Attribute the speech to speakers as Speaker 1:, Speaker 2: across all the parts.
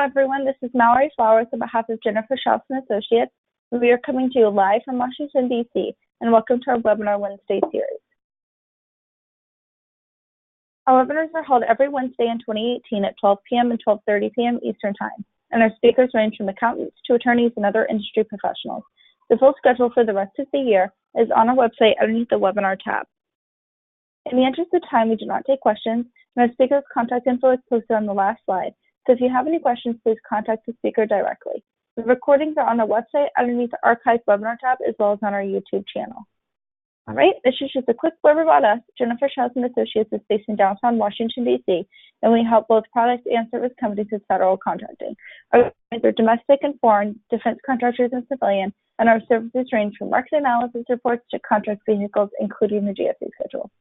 Speaker 1: everyone. This is Mallory Flowers on behalf of Jennifer Shelton and Associates. We are coming to you live from Washington, D.C., and welcome to our Webinar Wednesday series. Our webinars are held every Wednesday in 2018 at 12 p.m. and 12:30 p.m. Eastern Time, and our speakers range from accountants to attorneys and other industry professionals. The full schedule for the rest of the year is on our website underneath the Webinar tab. In the interest of time, we do not take questions, and our speaker's contact info is posted on the last slide. So if you have any questions, please contact the speaker directly. The recordings are on our website underneath the Archive Webinar tab, as well as on our YouTube channel. All right, this is just a quick blurb about us. Jennifer Shelton Associates is based in downtown Washington, D.C., and we help both product and service companies with federal contracting. Our clients are domestic and foreign, defense contractors and civilian, and our services range from market analysis reports to contract vehicles, including the GSA schedule.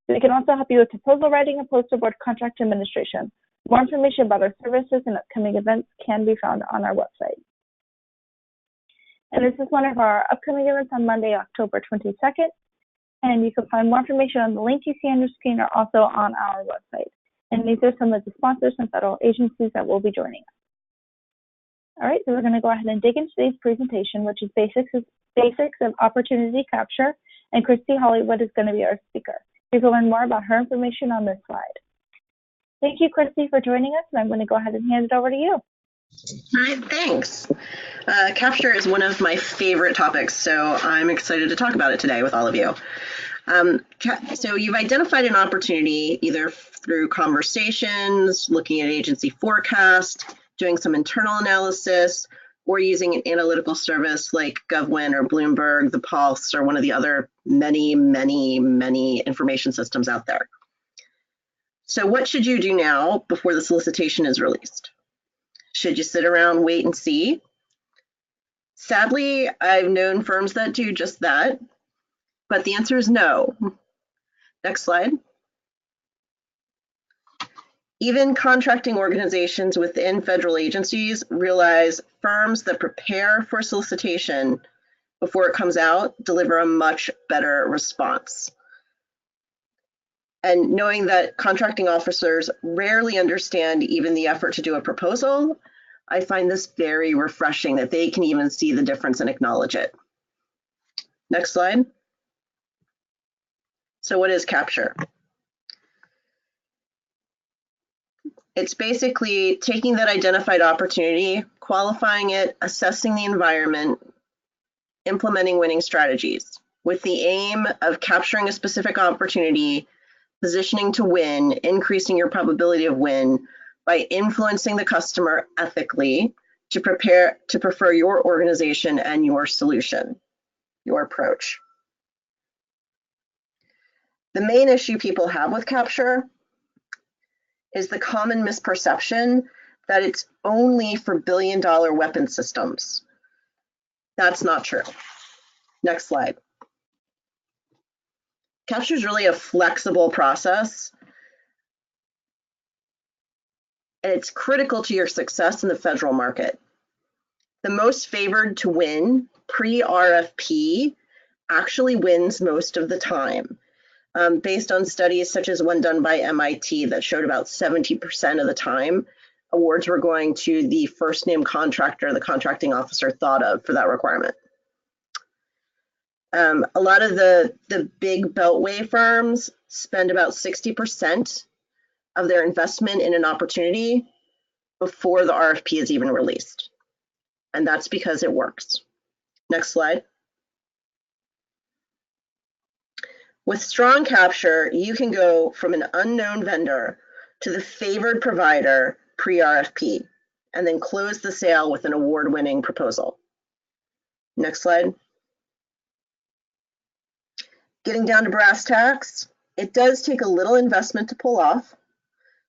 Speaker 1: We can also help you with proposal writing and post-award contract administration. More information about our services and upcoming events can be found on our website. And this is one of our upcoming events on Monday, October 22nd. And you can find more information on the link you see on your screen or also on our website. And these are some of the sponsors and federal agencies that will be joining us. All right, so we're going to go ahead and dig into today's presentation, which is basics of opportunity capture. And Christy Hollywood is going to be our speaker. You can learn more about her information on this slide. Thank you, Christy, for joining us, and I'm going to go ahead and hand it over to you.
Speaker 2: All right, thanks. Capture is one of my favorite topics, so I'm excited to talk about it today with all of you. So you've identified an opportunity either through conversations, looking at agency forecast, doing some internal analysis, or using an analytical service like GovWin or Bloomberg, the Pulse, or one of the other many information systems out there. So what should you do now before the solicitation is released? Should you sit around, wait and see? Sadly, I've known firms that do just that, but the answer is no. Next slide. Even contracting organizations within federal agencies realize firms that prepare for solicitation before it comes out deliver a much better response. And knowing that contracting officers rarely understand even the effort to do a proposal, I find this very refreshing that they can even see the difference and acknowledge it. Next slide. So what is capture? It's basically taking that identified opportunity, qualifying it, assessing the environment, implementing winning strategies with the aim of capturing a specific opportunity, positioning to win, increasing your probability of win by influencing the customer ethically to prefer your organization and your solution, your approach. The main issue people have with capture is the common misperception that it's only for billion-dollar weapon systems. That's not true. Next slide. Capture is really a flexible process, and it's critical to your success in the federal market. The most favored to win, pre-RFP, actually wins most of the time, based on studies such as one done by MIT that showed about 70% of the time awards were going to the first name contractor the contracting officer thought of for that requirement. A lot of the big beltway firms spend about 60% of their investment in an opportunity before the RFP is even released. And that's because it works. Next slide. With strong capture, you can go from an unknown vendor to the favored provider pre-RFP, and then close the sale with an award-winning proposal. Next slide. Getting down to brass tacks, it does take a little investment to pull off.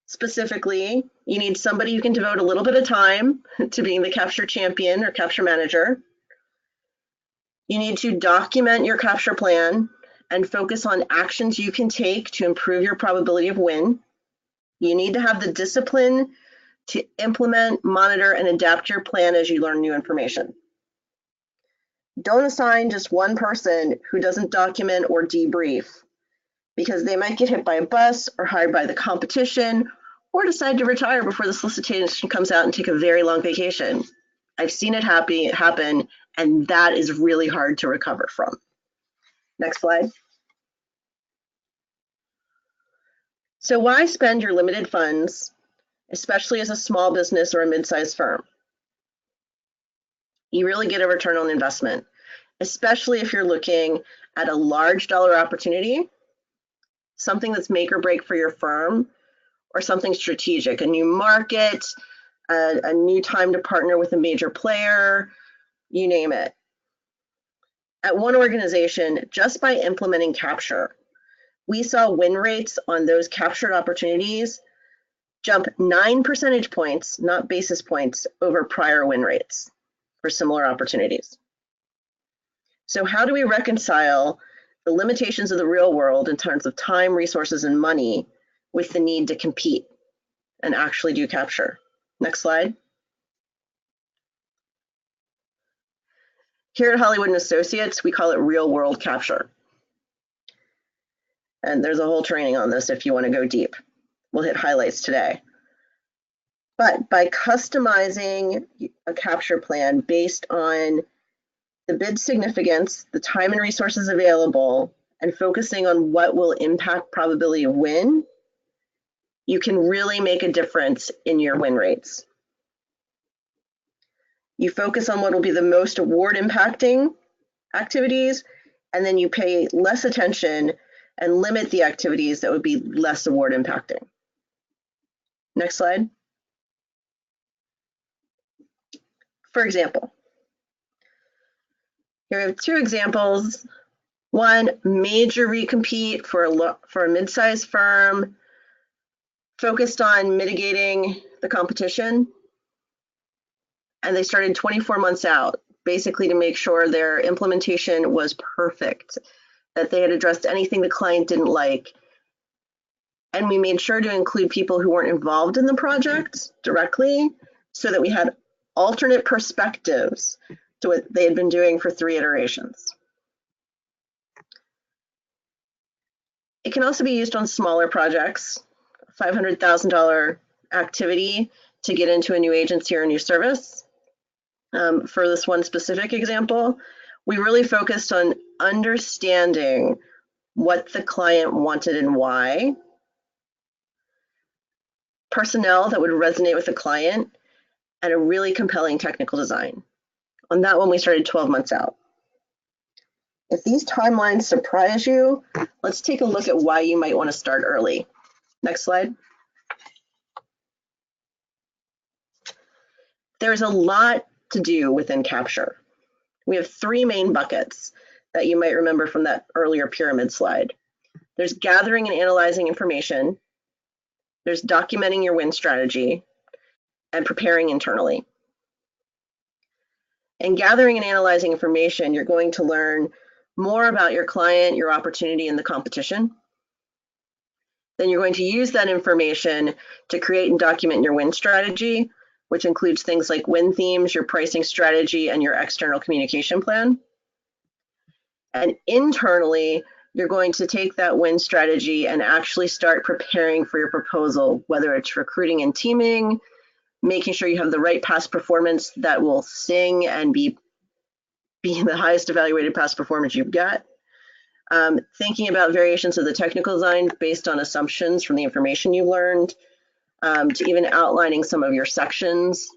Speaker 2: Specifically, you need somebody who can devote a little bit of time to being the capture champion or capture manager. You need to document your capture plan and focus on actions you can take to improve your probability of win. You need to have the discipline to implement, monitor, and adapt your plan as you learn new information. Don't assign just one person who doesn't document or debrief, because they might get hit by a bus or hired by the competition or decide to retire before the solicitation comes out and take a very long vacation. I've seen it happen, and that is really hard to recover from. Next slide. So why spend your limited funds, especially as a small business or a mid-sized firm? You really get a return on investment, especially if you're looking at a large dollar opportunity, something that's make or break for your firm, or something strategic, a new market, a new time to partner with a major player, you name it. At one organization, just by implementing capture, we saw win rates on those captured opportunities jump 9 percentage points, not basis points, over prior win rates for similar opportunities. So how do we reconcile the limitations of the real world in terms of time, resources, and money with the need to compete and actually do capture? Next slide. Here at Hollywood & Associates, we call it real world capture. And there's a whole training on this if you want to go deep. We'll hit highlights today. But by customizing a capture plan based on the bid significance, the time and resources available, and focusing on what will impact probability of win, you can really make a difference in your win rates. You focus on what will be the most award impacting activities, and then you pay less attention and limit the activities that would be less award impacting. Next slide. For example, here we have two examples. One, major recompete for a mid-sized firm focused on mitigating the competition. And they started 24 months out, basically to make sure their implementation was perfect, that they had addressed anything the client didn't like. And we made sure to include people who weren't involved in the project directly so that we had alternate perspectives to what they had been doing for 3 iterations. It can also be used on smaller projects, $500,000 activity to get into a new agency or a new service. For this one specific example, we really focused on understanding what the client wanted and why, personnel that would resonate with the client, and a really compelling technical design. On that one, we started 12 months out. If these timelines surprise you, let's take a look at why you might want to start early. Next slide. There's a lot to do within capture. We have 3 main buckets that you might remember from that earlier pyramid slide. There's gathering and analyzing information, there's documenting your win strategy, and preparing internally. In gathering and analyzing information, you're going to learn more about your client, your opportunity, and the competition. Then you're going to use that information to create and document your win strategy, which includes things like win themes, your pricing strategy, and your external communication plan. And internally, you're going to take that win strategy and actually start preparing for your proposal, whether it's recruiting and teaming, making sure you have the right past performance that will sing and be the highest evaluated past performance you've got. Thinking about variations of the technical design based on assumptions from the information you've learned, to even outlining some of your sections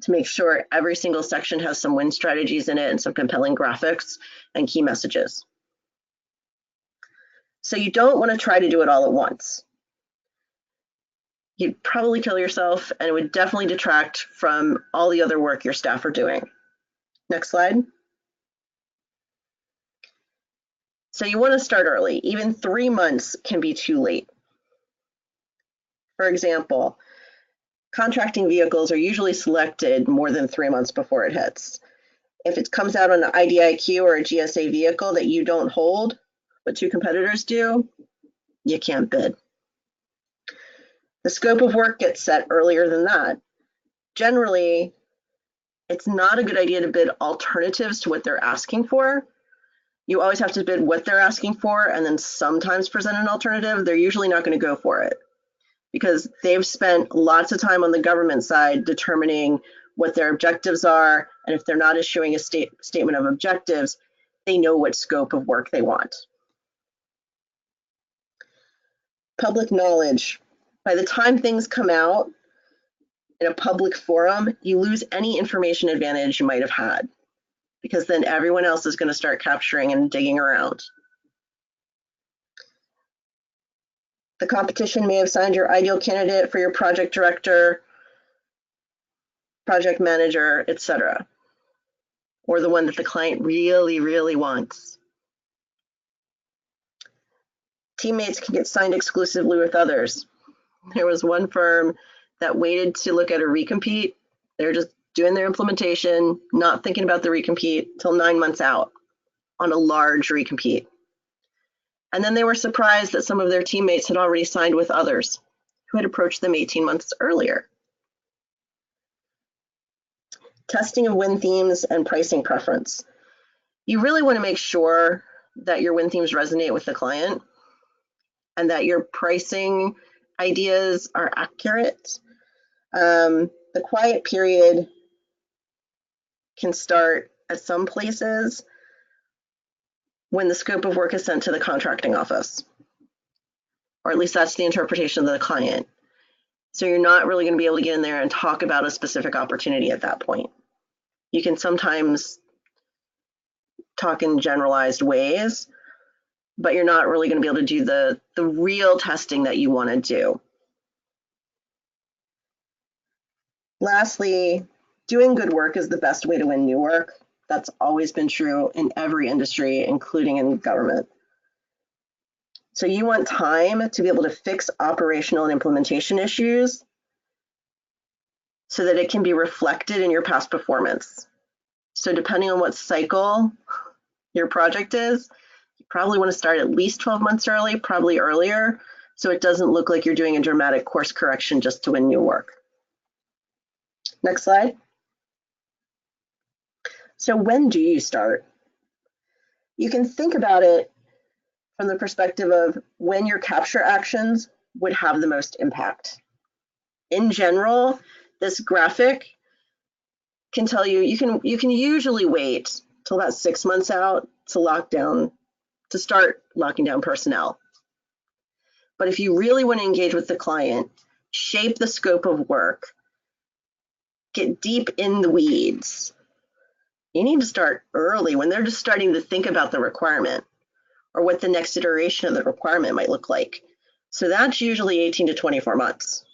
Speaker 2: to make sure every single section has some win strategies in it and some compelling graphics and key messages. So you don't want to try to do it all at once. You'd probably kill yourself, and it would definitely detract from all the other work your staff are doing. Next slide. So you want to start early. Even 3 months can be too late. For example, contracting vehicles are usually selected more than 3 months before it hits. If it comes out on an IDIQ or a GSA vehicle that you don't hold, but 2 competitors do, you can't bid. The scope of work gets set earlier than that. Generally, it's not a good idea to bid alternatives to what they're asking for. You always have to bid what they're asking for and then sometimes present an alternative. They're usually not going to go for it. because they've spent lots of time on the government side determining what their objectives are, and if they're not issuing a statement of objectives, they know what scope of work they want. Public knowledge. By the time things come out in a public forum, you lose any information advantage you might have had, because then everyone else is going to start capturing and digging around. The competition may have signed your ideal candidate for your project director, project manager, etc., or the one that the client really, really wants. Teammates can get signed exclusively with others. There was one firm that waited to look at a recompete. They're just doing their implementation, not thinking about the recompete till 9 months out on a large recompete. And then they were surprised that some of their teammates had already signed with others who had approached them 18 months earlier. Testing of win themes and pricing preference. You really want to make sure that your win themes resonate with the client and that your pricing ideas are accurate. The quiet period can start at some places when the scope of work is sent to the contracting office, or at least that's the interpretation of the client. So you're not really going to be able to get in there and talk about a specific opportunity at that point. You can sometimes talk in generalized ways, but you're not really going to be able to do the real testing that you want to do. Lastly, doing good work is the best way to win new work. That's always been true in every industry, including in government. So you want time to be able to fix operational and implementation issues so that it can be reflected in your past performance. So depending on what cycle your project is, you probably want to start at least 12 months early, probably earlier, so it doesn't look like you're doing a dramatic course correction just to win new work. Next slide. So when do you start? You can think about it from the perspective of when your capture actions would have the most impact. In general, this graphic can tell you you can usually wait till about 6 months out to start locking down personnel. But if you really want to engage with the client, shape the scope of work, get deep in the weeds, you need to start early when they're just starting to think about the requirement or what the next iteration of the requirement might look like. So that's usually 18 to 24 months.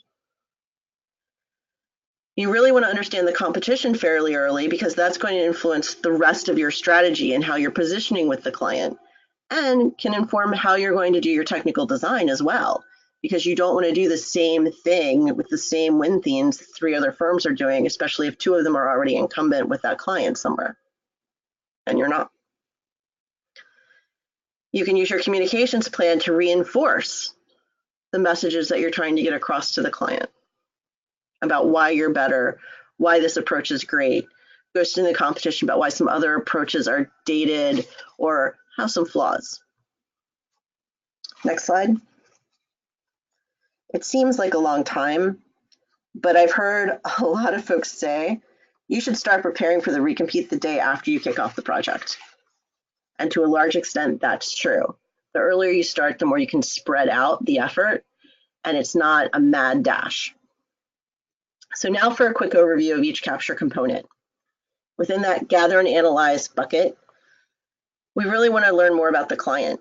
Speaker 2: You really want to understand the competition fairly early because that's going to influence the rest of your strategy and how you're positioning with the client, and can inform how you're going to do your technical design as well, because you don't want to do the same thing with the same win themes 3 other firms are doing, especially if 2 of them are already incumbent with that client somewhere, and you're not. You can use your communications plan to reinforce the messages that you're trying to get across to the client about why you're better, why this approach is great, goes into the competition about why some other approaches are dated or have some flaws. Next slide. It seems like a long time, but I've heard a lot of folks say you should start preparing for the recompete the day after you kick off the project. And to a large extent, that's true. The earlier you start, the more you can spread out the effort, and it's not a mad dash. So now for a quick overview of each capture component. Within that gather and analyze bucket, we really want to learn more about the client.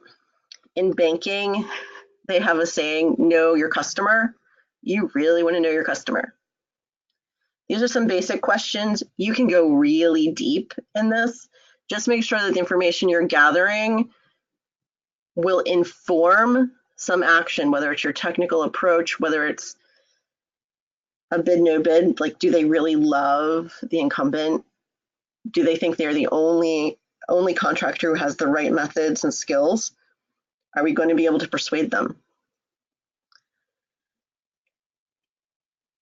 Speaker 2: In banking, they have a saying, know your customer. You really want to know your customer. These are some basic questions. You can go really deep in this. Just make sure that the information you're gathering will inform some action, whether it's your technical approach, whether it's a bid, no bid, like do they really love the incumbent? Do they think they're the only contractor who has the right methods and skills? Are we going to be able to persuade them?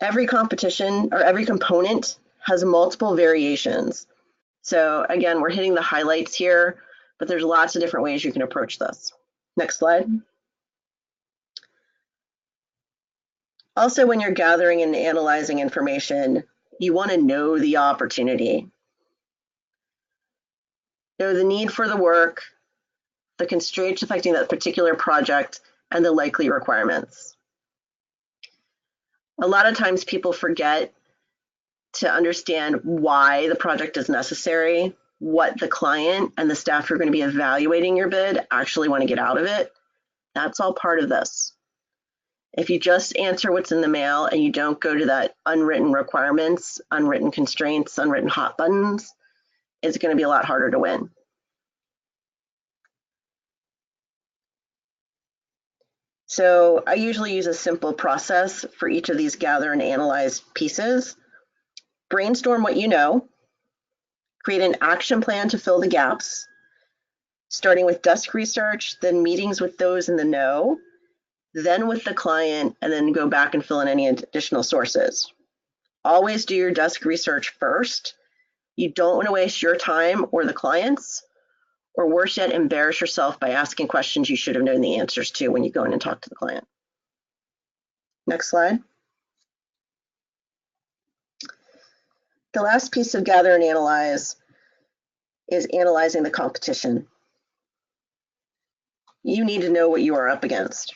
Speaker 2: Every competition or every component has multiple variations. So again, we're hitting the highlights here, but there's lots of different ways you can approach this. Next slide. Also, when you're gathering and analyzing information, you want to know the opportunity. Know the need for the work, the constraints affecting that particular project, and the likely requirements. A lot of times people forget to understand why the project is necessary, what the client and the staff who are going to be evaluating your bid actually want to get out of it. That's all part of this. If you just answer what's in the mail and you don't go to that unwritten requirements, unwritten constraints, unwritten hot buttons, it's going to be a lot harder to win. So I usually use a simple process for each of these gather and analyze pieces. Brainstorm what you know, create an action plan to fill the gaps, starting with desk research, then meetings with those in the know, then with the client, and then go back and fill in any additional sources. Always do your desk research first. You don't want to waste your time or the client's, or worse yet, embarrass yourself by asking questions you should have known the answers to when you go in and talk to the client. Next slide. The last piece of gather and analyze is analyzing the competition. You need to know what you are up against.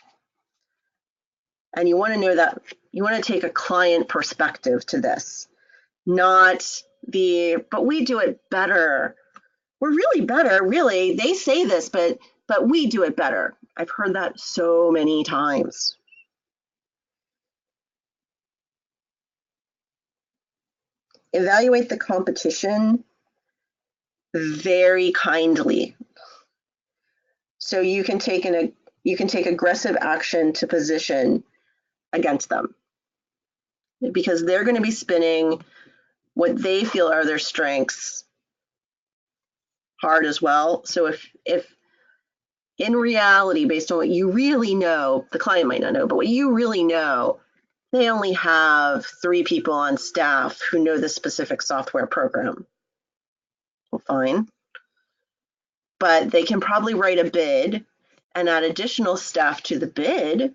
Speaker 2: And you want to know that you want to take a client perspective to this, not the, but we do it better. We're really better, really. They say this, but we do it better. I've heard that so many times. Evaluate the competition very kindly. So you can take aggressive action to position against them, because they're going to be spinning what they feel are their strengths hard as well. So if in reality, based on what you really know, the client might not know, but what you really know, they only have 3 people on staff who know the specific software program. Well, fine. But they can probably write a bid and add additional staff to the bid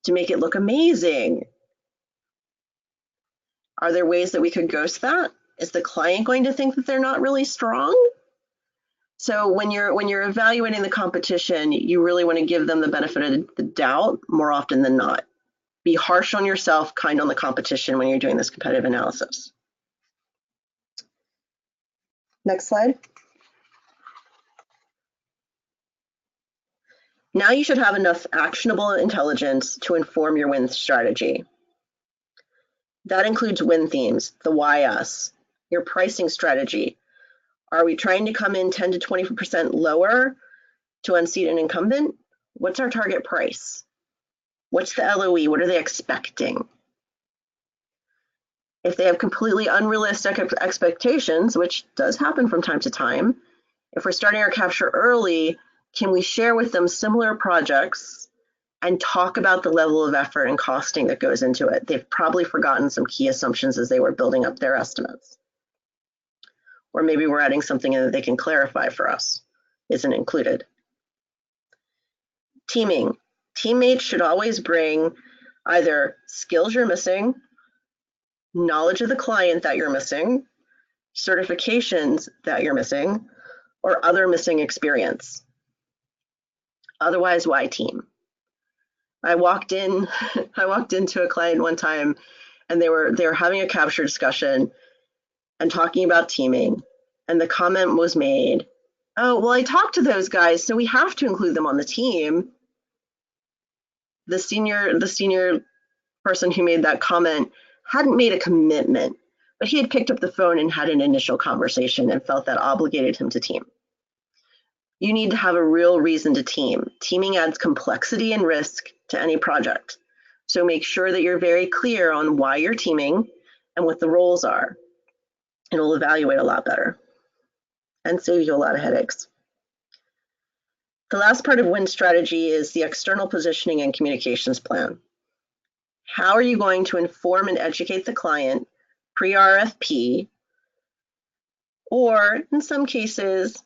Speaker 2: to make it look amazing. Are there ways that we could ghost that? Is the client going to think that they're not really strong? So when you're evaluating the competition, you really want to give them the benefit of the doubt more often than not. Be harsh on yourself, kind on the competition when you're doing this competitive analysis. Next slide. Now you should have enough actionable intelligence to inform your win strategy. That includes win themes, the why us, your pricing strategy. Are we trying to come in 10 to 20% lower to unseat an incumbent? What's our target price? What's the LOE? What are they expecting? If they have completely unrealistic expectations, which does happen from time to time, if we're starting our capture early, can we share with them similar projects and talk about the level of effort and costing that goes into it? They've probably forgotten some key assumptions as they were building up their estimates. Or maybe we're adding something in that they can clarify for us, isn't included. Teaming. Teammates should always bring either skills you're missing, knowledge of the client that you're missing, certifications that you're missing, or other missing experience. Otherwise, why team? I walked into a client one time and they were having a capture discussion and talking about teaming, and the comment was made, oh, well, I talked to those guys, so we have to include them on the team. The senior person who made that comment hadn't made a commitment, but he had picked up the phone and had an initial conversation and felt that obligated him to team. You need to have a real reason to team. Teaming adds complexity and risk to any project. So make sure that you're very clear on why you're teaming and what the roles are. It'll evaluate a lot better and save you a lot of headaches. The last part of win strategy is the external positioning and communications plan. How are you going to inform and educate the client pre-RFP, or in some cases,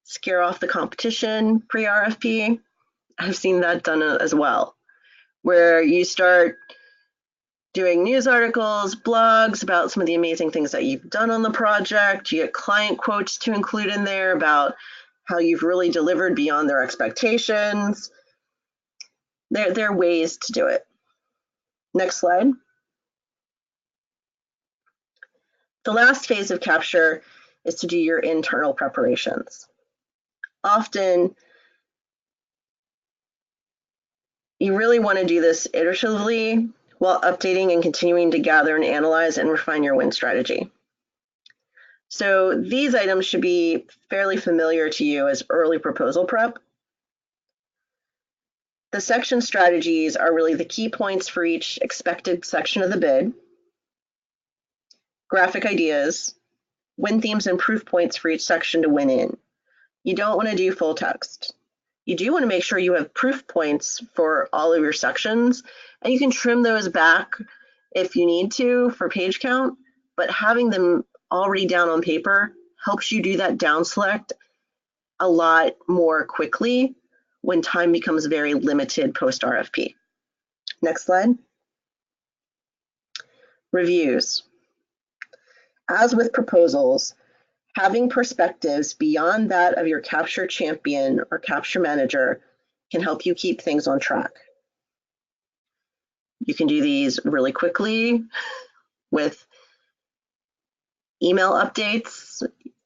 Speaker 2: scare off the competition pre-RFP? I've seen that done as well, where you start doing news articles, blogs about some of the amazing things that you've done on the project. You get client quotes to include in there about how you've really delivered beyond their expectations. There are ways to do it. Next slide. The last phase of capture is to do your internal preparations. Often, you really want to do this iteratively while updating and continuing to gather and analyze and refine your win strategy. So these items should be fairly familiar to you as early proposal prep. The section strategies are really the key points for each expected section of the bid, graphic ideas, win themes and proof points for each section to win in. You don't want to do full text. You do want to make sure you have proof points for all of your sections, and you can trim those back if you need to for page count, but having them already down on paper helps you do that down select a lot more quickly when time becomes very limited post RFP. Next slide. Reviews. As with proposals, having perspectives beyond that of your capture champion or capture manager can help you keep things on track. You can do these really quickly with email updates.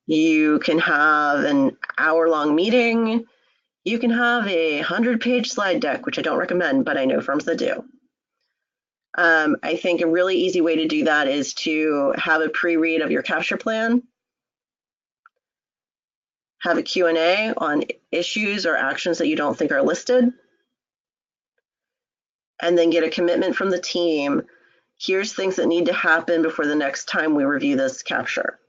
Speaker 2: You can have an hour-long meeting. You can have a 100-page slide deck, which I don't recommend, but I know firms that do. I think a really easy way to do that is to have a pre-read of your capture plan, have a Q&A on issues or actions that you don't think are listed, and then get a commitment from the team. Here's things that need to happen before the next time we review this capture.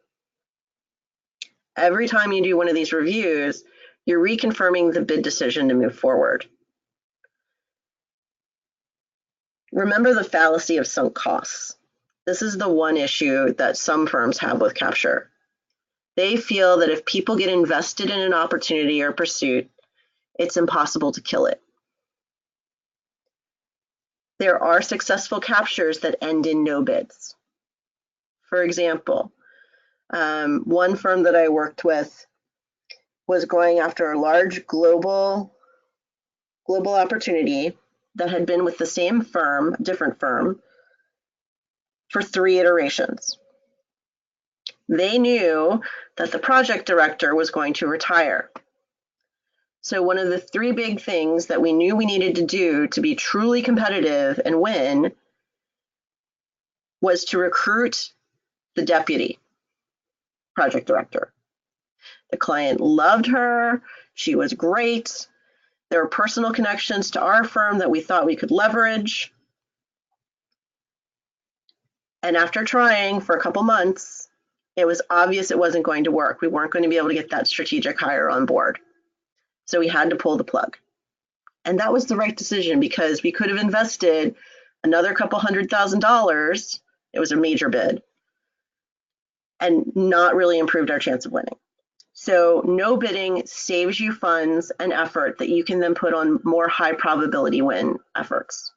Speaker 2: Every time you do one of these reviews, you're reconfirming the bid decision to move forward. Remember the fallacy of sunk costs. This is the one issue that some firms have with capture. They feel that if people get invested in an opportunity or pursuit, it's impossible to kill it. There are successful captures that end in no bids. For example, one firm that I worked with was going after a large global opportunity that had been with the same firm, different firm, for 3 iterations. They knew that the project director was going to retire. So one of the 3 big things that we knew we needed to do to be truly competitive and win was to recruit the deputy project director. The client loved her. She was great. There were personal connections to our firm that we thought we could leverage. And after trying for a couple months, it was obvious it wasn't going to work. We weren't going to be able to get that strategic hire on board. So we had to pull the plug. And that was the right decision because we could have invested another couple $100,000. It was a major bid and not really improved our chance of winning. So no bidding saves you funds and effort that you can then put on more high probability win efforts.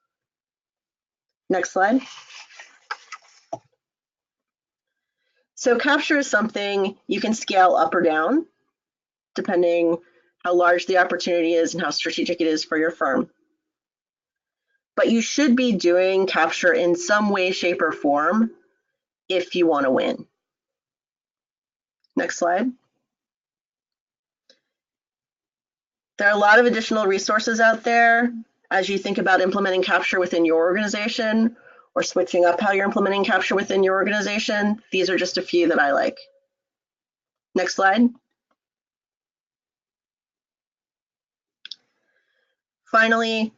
Speaker 2: Next slide. So capture is something you can scale up or down depending how large the opportunity is and how strategic it is for your firm. But you should be doing capture in some way, shape, or form if you want to win. Next slide. There are a lot of additional resources out there as you think about implementing capture within your organization or switching up how you're implementing capture within your organization. These are just a few that I like. Next slide. Finally,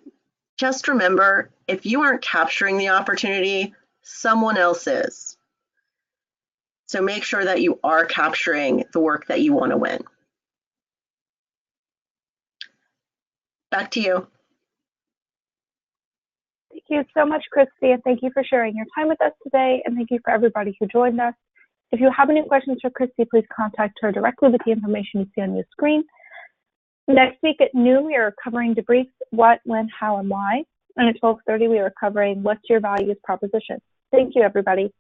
Speaker 2: just remember, if you aren't capturing the opportunity, someone else is. So make sure that you are capturing the work that you want to win. Back to you.
Speaker 1: Thank you so much, Christy, and thank you for sharing your time with us today, and thank you for everybody who joined us. If you have any questions for Christy, please contact her directly with the information you see on your screen. Next week at noon, we are covering debriefs, what, when, how, and why. And at 12:30, we are covering What's Your Values Proposition. Thank you, everybody.